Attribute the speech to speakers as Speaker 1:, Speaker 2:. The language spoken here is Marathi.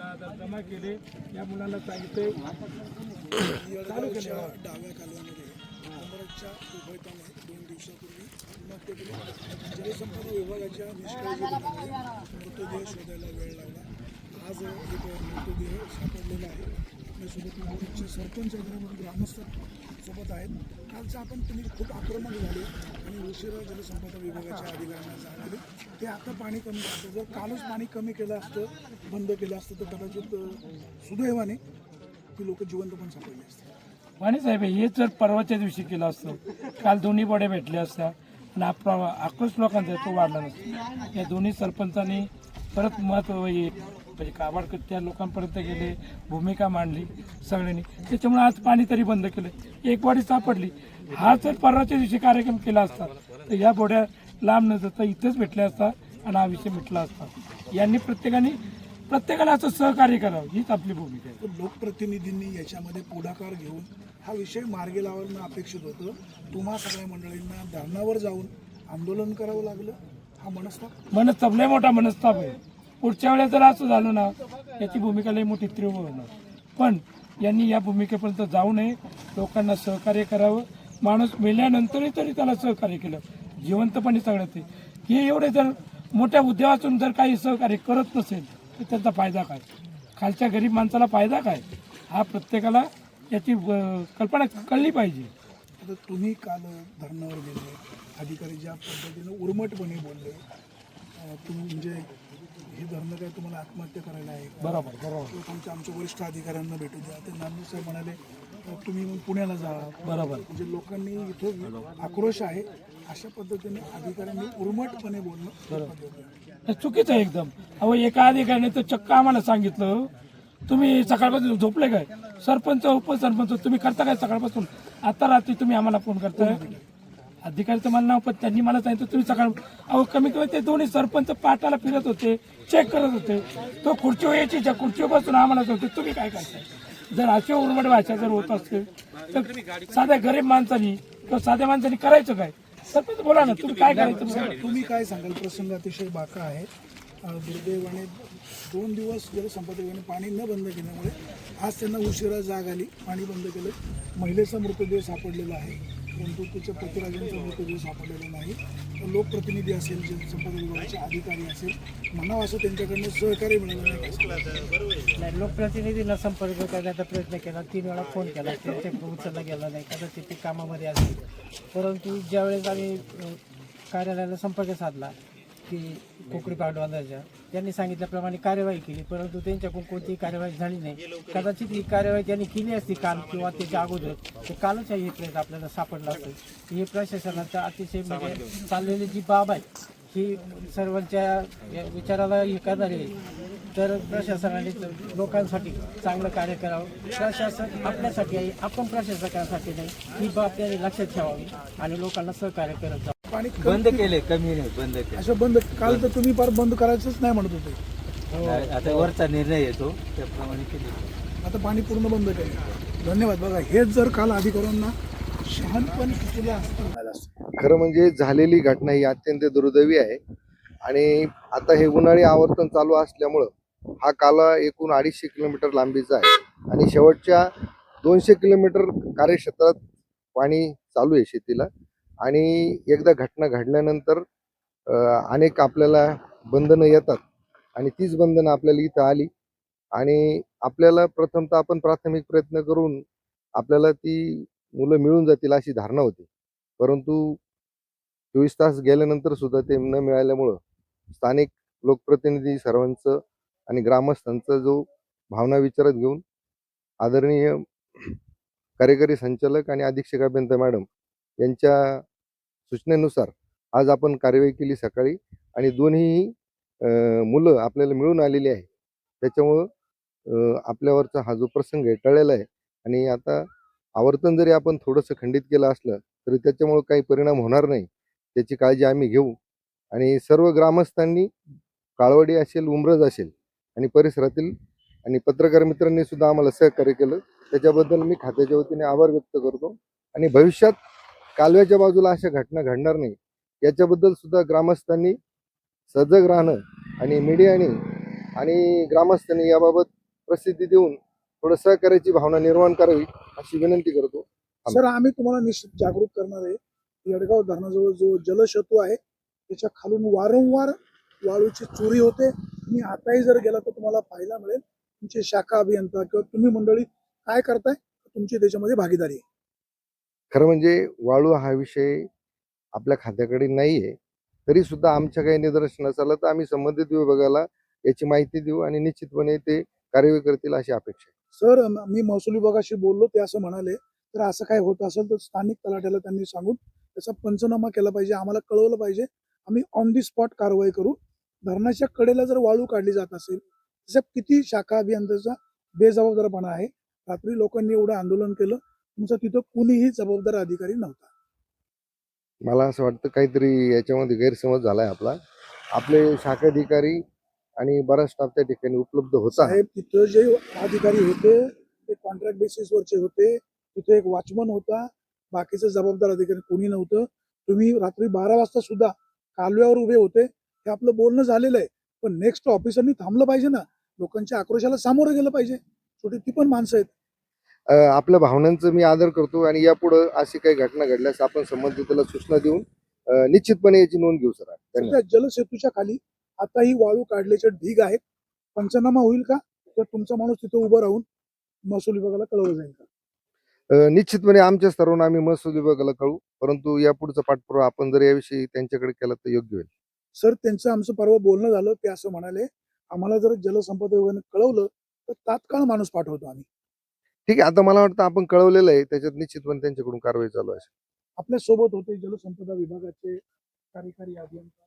Speaker 1: जमा केले या मुलांना सांगितले चालू केले
Speaker 2: डाव्या कालव्यामध्ये उमरच्या उभयताने 2 दिवसापूर्वी आत्महत्या केली। जलसंपदा विभागाच्या निष्काळजीपणामुळे मृतदेह शोधायला वेळ लागला। आज एक मृतदेह सापडलेला आहे। आपल्यासोबत उमरचे सरपंच ग्रामस्थ सोबत आहेत। कालचं आपण तुम्ही खूप आक्रमक झाले आणि उशिरा जलसंपदा विभागाच्या अधिकाऱ्यांना सांगितले ते आता पाणी कमी करतं। जर कालच पाणी कमी केलं असतं, बंद केलं असतं तर कदाचित सुदैवाने ती लोक जिवंत पण सापडली असते।
Speaker 1: वाणी साहेब हे जर परवाच्या दिवशी केलं असतं, काल दोन्ही बॉड्या भेटल्या असत्या आणि आक्रोश लोकांचा तो वाढला नसता। या दोन्ही सरपंचांनी परत महत्त्व म्हणजे काबाड त्या लोकांपर्यंत गेले, भूमिका मांडली सगळ्यांनी, त्याच्यामुळे आज पाणी तरी बंद केलं, एक बॉडी सापडली। हा जर परवाच्या दिवशी कार्यक्रम केला असता तर या बॉड्या लांब न जाता इथेच भेटल्या असता आणि हा विषय मिटला असता। यांनी प्रत्येकाला असं सहकार्य करावं हीच आपली भूमिका आहे।
Speaker 2: लोकप्रतिनिधींनी याच्यामध्ये पुढाकार घेऊन हा विषय मार्गी लावणं अपेक्षित होतं। तुम्हा सगळ्या मंडळींना धरणावर जाऊन आंदोलन करावं लागलं, हा
Speaker 1: मनस्ताप लय मोठा मनस्ताप आहे। पुढच्या वेळेस जर असं झालं ना याची भूमिका लय मोठी तीव्र होणार, पण यांनी या भूमिकेपर्यंत जाऊ नये, लोकांना सहकार्य करावं। माणूस मेल्यानंतरही तरी त्याला सहकार्य केलं, जिवंतपणे सगळ्यात हे एवढे जर मोठ्या उद्योगातून जर काही सहकार्य करत नसेल तर त्याचा फायदा काय, खालच्या गरीब माणसाला फायदा काय, हा प्रत्येकाला याची कल्पना कळली पाहिजे।
Speaker 2: आता तुम्ही काल धरणावर गेले, अधिकारी ज्या पद्धतीने उर्मटपणे बोलले, तुम्ही म्हणजे हे धरणं काय तुम्हाला आत्महत्या करायला आहे?
Speaker 1: बरोबर
Speaker 2: तुमच्या आमच्या वरिष्ठ अधिकाऱ्यांना भेटू द्या। ते नामदेव साहेब म्हणाले तुम्ही मग पुण्याला जा।
Speaker 1: बरोबर
Speaker 2: म्हणजे लोकांनी इथं आक्रोश आहे अशा पद्धतीने अधिकाऱ्यांनी उर्मटपणे बोलणं
Speaker 1: चुकीचं आहे एकदम। अहो एका अधिकाऱ्याने तर चक्क आम्हाला सांगितलं तुम्ही सकाळपासून झोपले काय, सरपंच उपसरपंच तुम्ही करता काय सकाळपासून, आता रात्री तुम्ही आम्हाला फोन करताय। अधिकारीचं मला नाव पण त्यांनी मला सांगितलं तुम्ही सकाळ, अहो कमी ते दोन्ही सरपंच पाटाला फिरत होते, चेक करत होते, तो खुर्चीवर यायची त्या खुर्चीवर बसून आम्हाला सांगतो तुम्ही काय करताय। जर अशी उर्मट भाषा जर होत असते तर साध्या गरीब माणसांनी किंवा साध्या माणसांनी करायचं काय? सरपंच बोला ना तुम्ही काय करायचं,
Speaker 2: तुम्ही काय सांगाल? प्रसंग अतिशय बाका आहे। दुर्दैवाने 2 दिवस जलसंपदा विभागाने पाणी न बंद केल्यामुळे आज त्यांना उशिरा जाग आली, पाणी बंद केलं। महिलेचा मृतदेह सापडलेला आहे, परंतु त्याच्या पतिराजांचा मृतदेह सापडलेला नाही। लोकप्रतिनिधी असेल, जलसंपदा विभागाचे अधिकारी असेल, म्हणावं असं त्यांच्याकडनं सहकार्य मिळालं
Speaker 3: नाही। लोकप्रतिनिधींना संपर्क करण्याचा प्रयत्न केला, 3 वेळा फोन केला, त्यांच्याकडून उचलला गेला नाही, कदाचित ते कामामध्ये असतील। परंतु ज्यावेळेस आम्ही कार्यालयाला संपर्क साधला की कोकडी पाटबंधाच्या, त्यांनी सांगितल्याप्रमाणे कार्यवाही केली, परंतु त्यांच्याकडून कोणतीही कार्यवाही झाली नाही। कदाचित ही कार्यवाही त्यांनी केली असती काल किंवा त्याच्या अगोदर, ते कालच हे प्रेत आपल्याला सापडलं असेल। हे प्रशासनाचा अतिशय म्हणजे चाललेली जी बाब आहे ही सर्वांच्या विचाराला हे करणारी आहे। तर प्रशासनाने लोकांसाठी चांगलं कार्य करावं। प्रशासन आपल्यासाठी आहे, आपण प्रशासकासाठी नाही, ही बाब त्यांनी लक्षात ठेवावी आणि लोकांना सहकार्य करत जावं।
Speaker 2: पाणी
Speaker 4: बंद केले, कमी नाही बंद केले।
Speaker 2: असं बंद काल तर तुम्ही फार बंद करायचंच नाही म्हणत होते,
Speaker 4: आता वरचा निर्णय येतो त्याप्रमाणे केले।
Speaker 2: आता पाणी पूर्ण बंद केलं। धन्यवाद। बघा हेच जर काल अधिकाऱ्यांना शहाणपण सुचलं असतं।
Speaker 5: खरं म्हणजे झालेली घटना ही अत्यंत दुर्दैवी आहे आणि आता हे उन्हाळी आवर्तन चालू असल्यामुळं हा काला एकूण 250 किलोमीटर लांबीचा आहे आणि शेवटच्या 200 किलोमीटर कार्यक्षेत्रात पाणी चालू आहे शेतीला। आणि एकदा घटना घडल्यानंतर अनेक आपल्याला बंधनं येतात आणि तीच बंधनं आपल्याला इथं आली आणि आपल्याला प्रथमतः आपण प्राथमिक प्रयत्न करून आपल्याला ती मुलं मिळून जातील अशी धारणा होती, परंतु 24 तास गेल्यानंतर सुद्धा ते न मिळाल्यामुळं स्थानिक लोकप्रतिनिधी सर्वांचं आणि ग्रामस्थांचा जो भावना विचारात घेऊन आदरणीय कार्यकारी संचालक आणि अधीक्षक अभियंता मॅडम यांच्या सूचनेनुसार आज आपण कार्यवाही केली सकाळी आणि दोन्ही मुलं आपल्याला मिळून आलेली आहे। त्याच्यामुळं आपल्यावरचा हा जो प्रसंग आहे टळलेला आहे आणि आता आवर्तन जरी आपण थोडंसं खंडित केलं असलं तरी त्याच्यामुळं काही परिणाम होणार नाही, त्याची काळजी आम्ही घेऊ। आणि सर्व ग्रामस्थांनी काळवडी असेल, उमरज असेल आणि परिसरातील आणि पत्रकार मित्रांनी सुद्धा आम्हाला सहकार्य केलं, त्याच्याबद्दल मी खात्याच्या वतीने आभार व्यक्त करतो। आणि भविष्यात कालव्याच्या बाजूला अशा घटना घडणार नाही याच्याबद्दल सुद्धा ग्रामस्थांनी सजग राहणं आणि मीडियाने आणि ग्रामस्थांनी याबाबत प्रसिद्धी देऊन थोडं सहकार्याची भावना निर्माण करावी अशी विनंती करतो.
Speaker 2: सर आम्ही तुम्हाला निश्चित जागृत करणार आहे. येडगाव धरणाजवळ जो जलसेतू आहे त्याच्या खालून वारंवार वाळूची चोरी होते. तुम्ही आताही जर गेला तर तुम्हाला पाहायला मिळेल. तुमचे शाखा अभियंता किंवा तुम्ही मंडळी काय करताय, तुमची त्याच्यामध्ये भागीदारी आहे.
Speaker 5: खरं म्हणजे वाळू हा विषय आपल्या खात्याकडे नाहीये, तरी सुद्धा आमच्या काही निदर्शनास आलं तर आम्ही संबंधित विभागाला याची माहिती देऊ आणि निश्चितपणे ते कार्यवाही करतील अशी अपेक्षा आहे.
Speaker 2: सर मी महसूल विभागाशी बोललो, ते असं म्हणाले तर असं काय होत असेल तर स्थानिक तलाठ्याला त्यांनी सांगून त्याचा पंचनामा केला पाहिजे, आम्हाला कळवलं पाहिजे. आम्ही ऑन दी स्पॉट कारवाई करू. धरणाच्या कडेला जर वाळू काढली जात असेल तसं किती शाखा अभियंत्याचा बेजबाबदारपणा आहे. रात्री लोकांनी एवढं आंदोलन केलं, तुमचा तिथं कुणीही जबाबदार अधिकारी नव्हता.
Speaker 5: मला असं वाटतं काहीतरी याच्यामध्ये गैरसमज झालाय आपला. आपले शाखाधिकारी आणि बराच स्टाफ त्या ठिकाणी उपलब्ध होता.
Speaker 2: साहेब तिथं जे अधिकारी होते ते कॉन्ट्रॅक्ट बेसिसवरचे होते. तिथे एक वॉचमन होता, बाकीचे जबाबदार अधिकारी कोणी नव्हतं. तुम्ही रात्री 12 वाजता सुद्धा कालव्यावर उभे होते, हे आपलं बोलणं झालेलं आहे. पण नेक्स्ट ऑफिसरनी थांबलं पाहिजे ना, लोकांच्या आक्रोशाला सामोरं गेलं पाहिजे. शेवटी ती पण माणसं आहेत.
Speaker 5: आपल्या भावनांचं मी आदर करतो आणि यापुढे अशी काही घटना घडल्यास आपण संबंधिताला सूचना देऊन निश्चितपणे याची नोंद घेऊ सर. धन्यवाद.
Speaker 2: सध्या जलसेतूच्या खाली आताही वाळू काढल्याचे ढीग आहेत. पंचनामा होईल का, तर तुमचा माणूस तिथं उभं राहून महसूल विभागाला कळवलं जाईल का?
Speaker 5: निश्चितपणे आमच्या स्तरावरून आम्ही महसूल विभागाला कळू, परंतु यापुढचा पाठपुरावा आपण जर याविषयी त्यांच्याकडे केला तर योग्य होईल.
Speaker 2: सर त्यांचं आमचं परवा बोलणं झालं, ते असं म्हणाले आम्हाला जर जलसंपदा विभागाने कळवलं तर तात्काळ माणूस पाठवतो आम्ही.
Speaker 5: ठीक आहे, आता मला वाटतं आपण कळवलेलं आहे, त्याच्यात निश्चितपणे त्यांच्याकडून कारवाई चालू आहे.
Speaker 2: आपल्या सोबत होते जलसंपदा विभागाचे कार्यकारी अभियंता